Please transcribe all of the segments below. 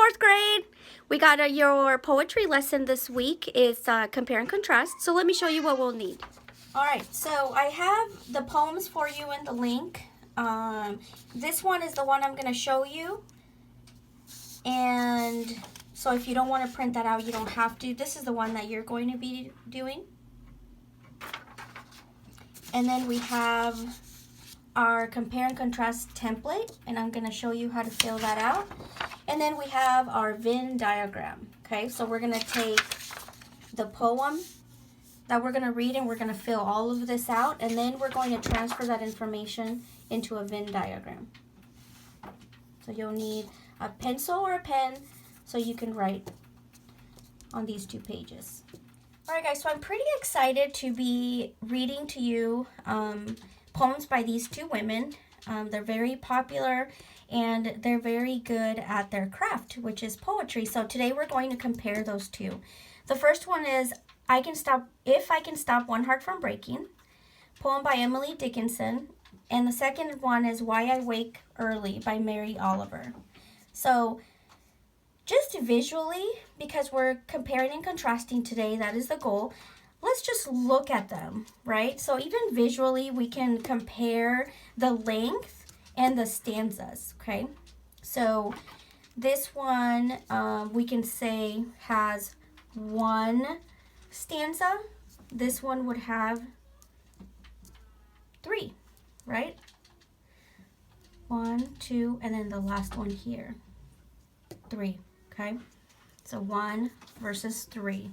fourth grade. We got your poetry lesson this week. It's compare and contrast. So let me show you what we'll need. All right, so I have the poems for you in the link. This one is the one I'm going to show you. And so if you don't want to print that out, you don't have to. This is the one that you're going to be doing. And then we have our compare and contrast template, and I'm going to show you how to fill that out. And then we have our Venn diagram. Okay, so we're going to take the poem that we're going to read and we're going to fill all of this out, and then we're going to transfer that information into a Venn diagram. So you'll need a pencil or a pen so you can write on these 2 pages. All right, guys, so I'm pretty excited to be reading to you poems by these 2 women. They're very popular and they're very good at their craft, which is poetry. So today we're going to compare those 2. The first one is If I Can Stop One Heart from Breaking, poem by Emily Dickinson. And the second one is Why I Wake Early by Mary Oliver. So just visually, because we're comparing and contrasting today, that is the goal. Let's just look at them, right? So even visually, we can compare the length and the stanzas, okay? So this one, we can say has 1 stanza. This one would have 3, right? 1, 2, and then the last one here, 3, okay? So 1 versus 3.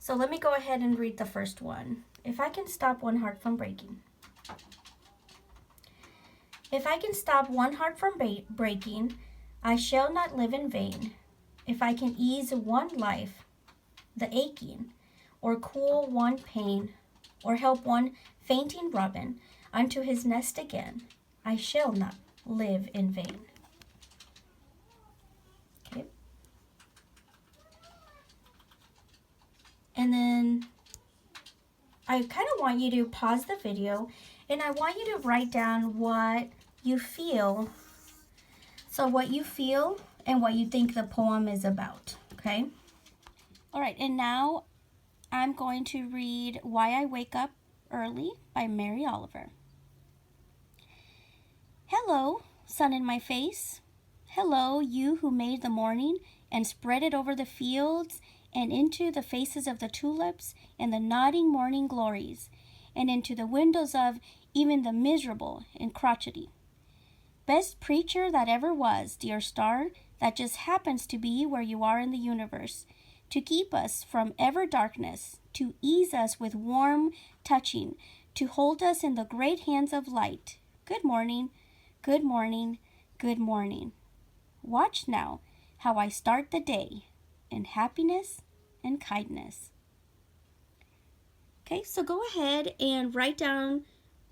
So let me go ahead and read the first one. If I can stop one heart from breaking. If I can stop one heart from breaking, I shall not live in vain. If I can ease one life, the aching, or cool one pain, or help one fainting robin unto his nest again, I shall not live in vain. Okay. And then I kind of want you to pause the video and I want you to write down what you feel. So what you feel and what you think the poem is about, okay? All right, and now I'm going to read Why I Wake Up Early by Mary Oliver. Hello, sun in my face. Hello, you who made the morning and spread it over the fields and into the faces of the tulips and the nodding morning glories, and into the windows of even the miserable and crotchety. Best preacher that ever was, dear star, that just happens to be where you are in the universe, to keep us from ever darkness, to ease us with warm touching, to hold us in the great hands of light. Good morning, good morning, good morning. Watch now how I start the day in happiness and kindness. Okay, so go ahead and write down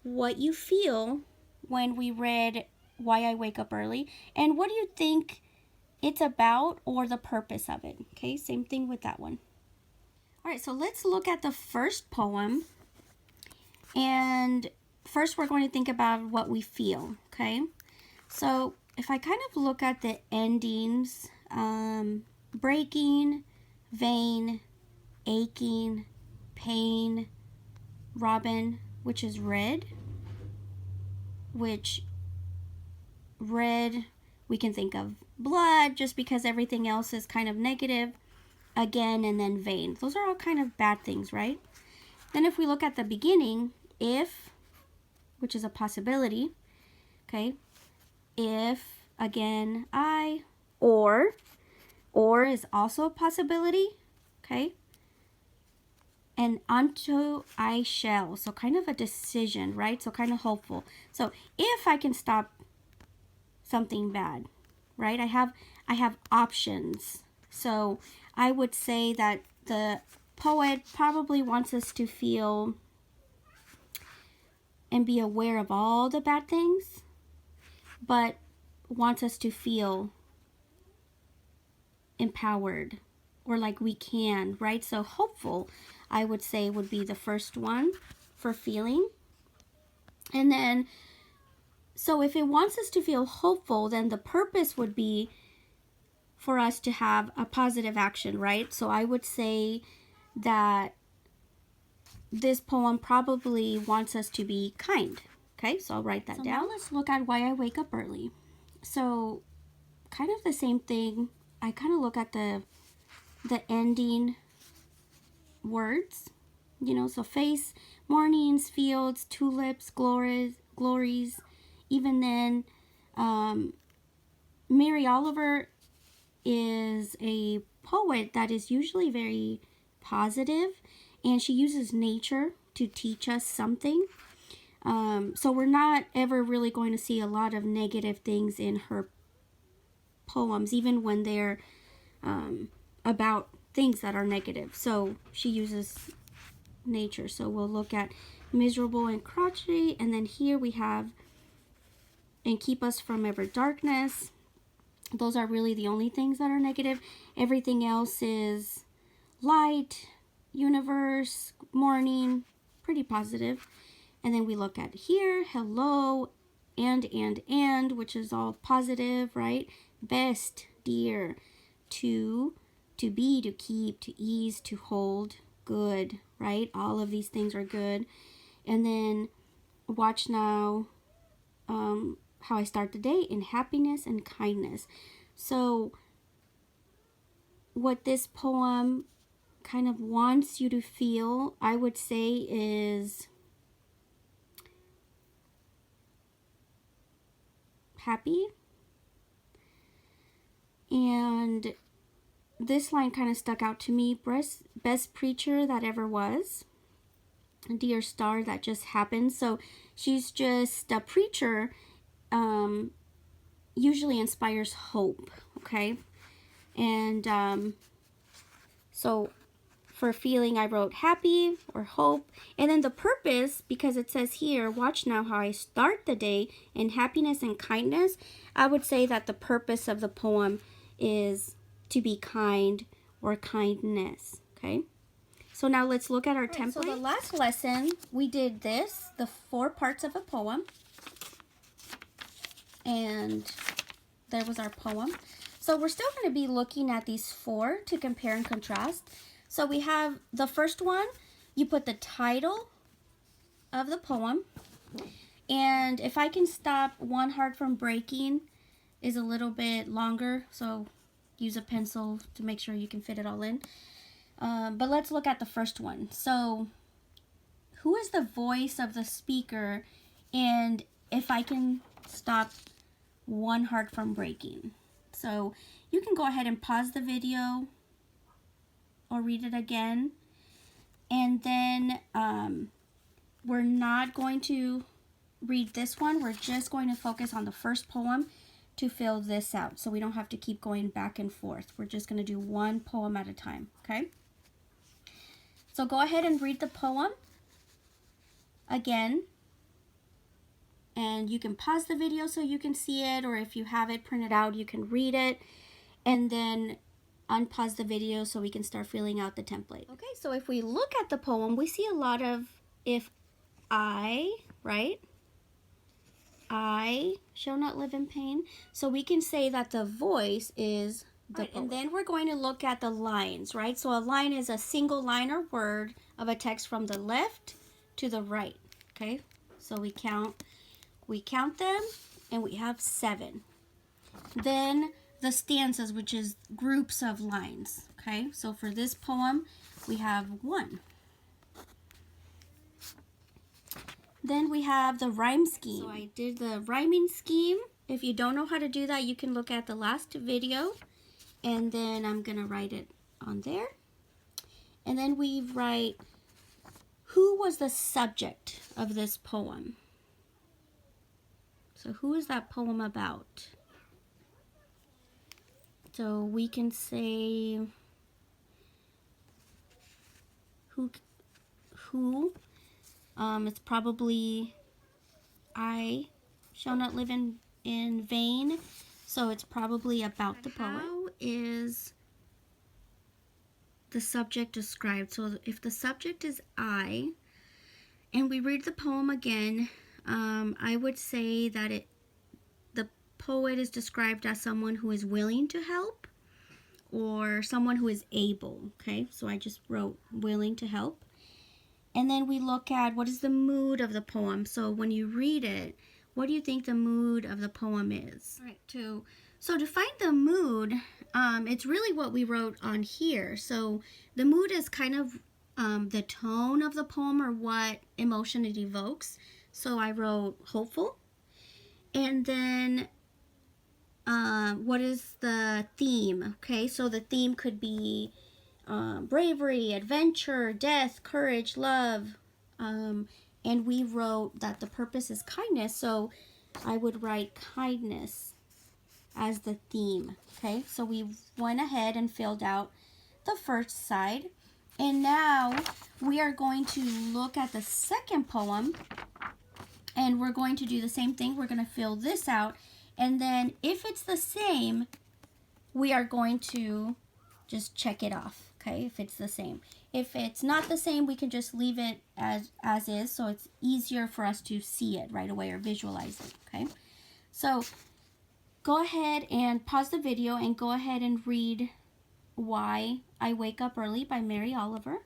what you feel when we read Why I Wake Up Early, and what do you think it's about or the purpose of it. Okay, same thing with that one. All right, so let's look at the first poem. And first we're going to think about what we feel, okay? So if I kind of look at the endings, breaking, vain, aching, pain, robin, which is red, which red we can think of blood just because everything else is kind of negative, again, and then vain. Those are all kind of bad things, right? Then if we look at the beginning, if, which is a possibility, okay? If, again, I, or is also a possibility, okay? And unto I shall, so kind of a decision, right? So kind of hopeful. So if I can stop something bad, right? I have options. So I would say that the poet probably wants us to feel and be aware of all the bad things, but wants us to feel empowered or like we can, right? So hopeful, I would say, would be the first one for feeling. And then, so if it wants us to feel hopeful, then the purpose would be for us to have a positive action, right? So I would say that this poem probably wants us to be kind. Okay, so I'll write that down. Now let's look at why I wake up early. So kind of the same thing. I kind of look at the ending words, you know, so face, mornings, fields, tulips, glories. Even then, Mary Oliver is a poet that is usually very positive, and she uses nature to teach us something. So we're not ever really going to see a lot of negative things in her poems, even when they're about things that are negative. So she uses nature. So we'll look at miserable and crotchety, and then here we have and keep us from ever darkness. Those are really the only things that are negative. Everything else is light, universe, morning, pretty positive. And then we look at here, hello, and, which is all positive, right? Best, dear, to be, to keep, to ease, to hold, good, right? All of these things are good. And then watch now, how I start the day in happiness and kindness. So what this poem kind of wants you to feel, I would say, is happy. And this line kind of stuck out to me. Best preacher that ever was. Dear star that just happened. So she's just a preacher. Usually inspires hope, okay? And so for feeling, I wrote happy or hope. And then the purpose, because it says here, watch now how I start the day in happiness and kindness. I would say that the purpose of the poem is to be kind or kindness, okay? So now let's look at our template. So the last lesson, we did this, the 4 parts of a poem. And there was our poem. So we're still going to be looking at these 4 to compare and contrast. So we have the first one, you put the title of the poem. And if I can stop One Heart from Breaking is a little bit longer, so use a pencil to make sure you can fit it all in. But let's look at the first one. So who is the voice of the speaker? And if I can stop One Heart from Breaking. So you can go ahead and pause the video or read it again. And then we're not going to read this one. We're just going to focus on the first poem to fill this out, so we don't have to keep going back and forth. We're just going to do one poem at a time, okay? So go ahead and read the poem again. And you can pause the video so you can see it, or if you have it printed out, you can read it. And then unpause the video so we can start filling out the template. Okay, so if we look at the poem, we see a lot of if I, right? I shall not live in pain. So we can say that the voice is the poet. And then we're going to look at the lines, right? So a line is a single line or word of a text from the left to the right, okay? So we count them, and we have 7. Then the stanzas, which is groups of lines, okay? So for this poem, we have 1. Then we have the rhyme scheme. So I did the rhyming scheme. If you don't know how to do that, you can look at the last video, and then I'm gonna write it on there. And then we write, who was the subject of this poem? So who is that poem about? So we can say who it's probably I shall not live in vain. So it's probably about the poem. How is the subject described? So if the subject is I, and we read the poem again, I would say that the poet is described as someone who is willing to help. or someone who is able, okay? So I just wrote willing to help. And then we look at what is the mood of the poem. So when you read it, what do you think the mood of the poem is? All right, so to find the mood, it's really what we wrote on here. So the mood is kind of the tone of the poem or what emotion it evokes. So I wrote hopeful. And then what is the theme? Okay, so the theme could be bravery, adventure, death, courage, love. And we wrote that the purpose is kindness, so I would write kindness as the theme. Okay, so we went ahead and filled out the first side. And now we are going to look at the second poem, and we're going to do the same thing. We're going to fill this out, and then if it's the same, we are going to just check it off, okay, if it's the same. If it's not the same, we can just leave it as is, so it's easier for us to see it right away or visualize it, okay? So go ahead and pause the video and go ahead and read Why I Wake Up Early by Mary Oliver.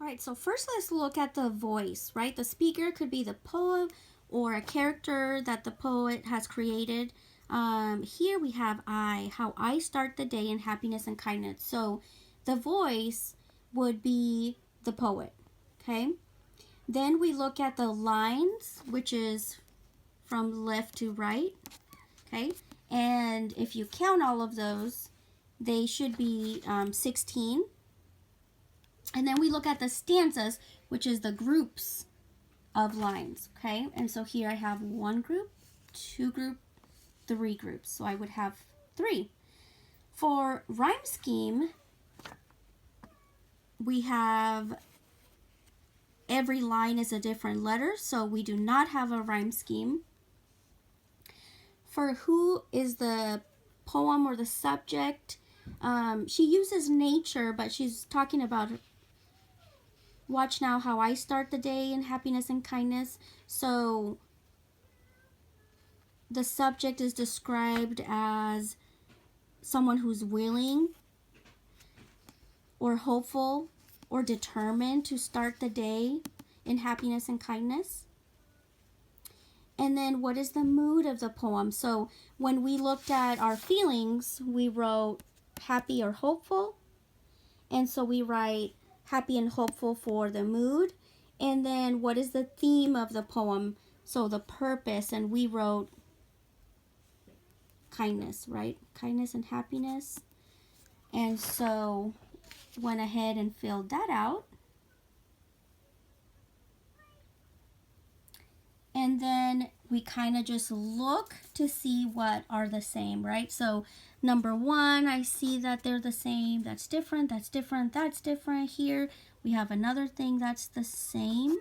All right, so first let's look at the voice, right? The speaker could be the poet or a character that the poet has created. Here we have how I start the day in happiness and kindness. So the voice would be the poet, okay? Then we look at the lines, which is from left to right, okay? And if you count all of those, they should be 16. And then we look at the stanzas, which is the groups of lines, okay? And so here I have one group, two groups, three groups. So I would have 3. For rhyme scheme, we have every line is a different letter, so we do not have a rhyme scheme. For who is the poem or the subject, she uses nature, but she's talking about watch now how I start the day in happiness and kindness. So the subject is described as someone who's willing or hopeful or determined to start the day in happiness and kindness. And then what is the mood of the poem? So when we looked at our feelings, we wrote happy or hopeful. And so we write happy and hopeful for the mood. And then what is the theme of the poem? So the purpose, and we wrote kindness, right? Kindness and happiness. And so went ahead and filled that out. And then we kind of just look to see what are the same, right? So number 1, I see that they're the same. That's different, that's different, that's different. Here we have another thing that's the same.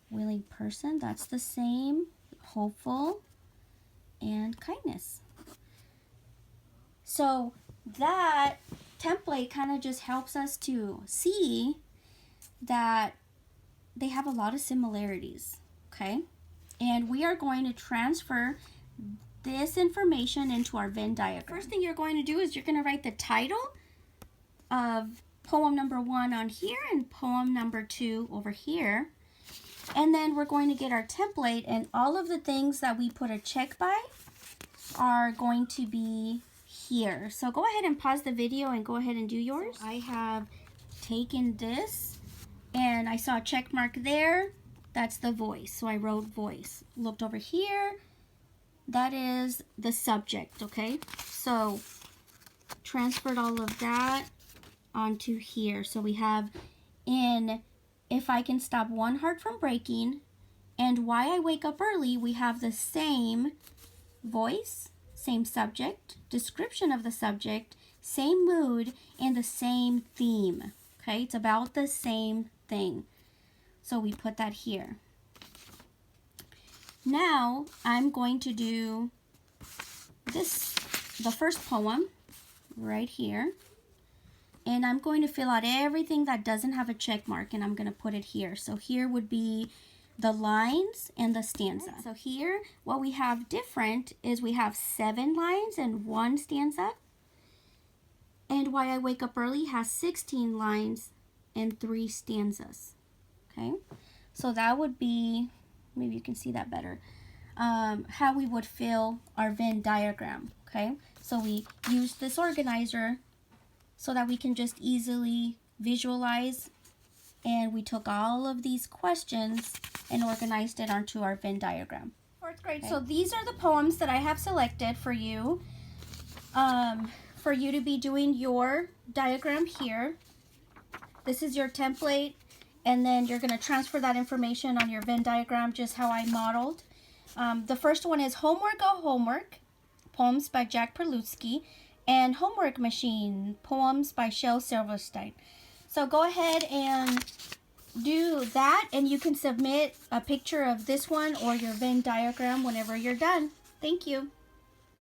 Willing person, that's the same. Hopeful and kindness. So that template kind of just helps us to see that they have a lot of similarities, okay? And we are going to transfer this information into our Venn diagram. First thing you're going to do is you're going to write the title of poem number 1 on here and poem number 2 over here. And then we're going to get our template, and all of the things that we put a check by are going to be here. So go ahead and pause the video and go ahead and do yours. So I have taken this and I saw a check mark there. That's the voice. So I wrote voice. Looked over here. That is the subject, okay? So transferred all of that onto here. So we have in If I Can Stop One Heart from Breaking and Why I Wake Up Early, we have the same voice, same subject, description of the subject, same mood, and the same theme. Okay, it's about the same thing. So we put that here. Now I'm going to do the first poem right here. And I'm going to fill out everything that doesn't have a check mark, and I'm going to put it here. So here would be the lines and the stanza. So here, what we have different is we have 7 lines and 1 stanza. And Why I Wake Up Early has 16 lines and 3 stanzas. Okay, so that would be, maybe you can see that better, how we would fill our Venn diagram. Okay, so we use this organizer so that we can just easily visualize, and we took all of these questions and organized it onto our Venn diagram. Fourth grade. Okay. So these are the poems that I have selected for you to be doing your diagram here. This is your template, and then you're going to transfer that information on your Venn diagram just how I modeled. The first one is Homework Oh Homework, poems by Jack Perlutsky, and Homework Machine, poems by Shel Silverstein. So go ahead and do that, and you can submit a picture of this one or your Venn diagram whenever you're done. Thank you.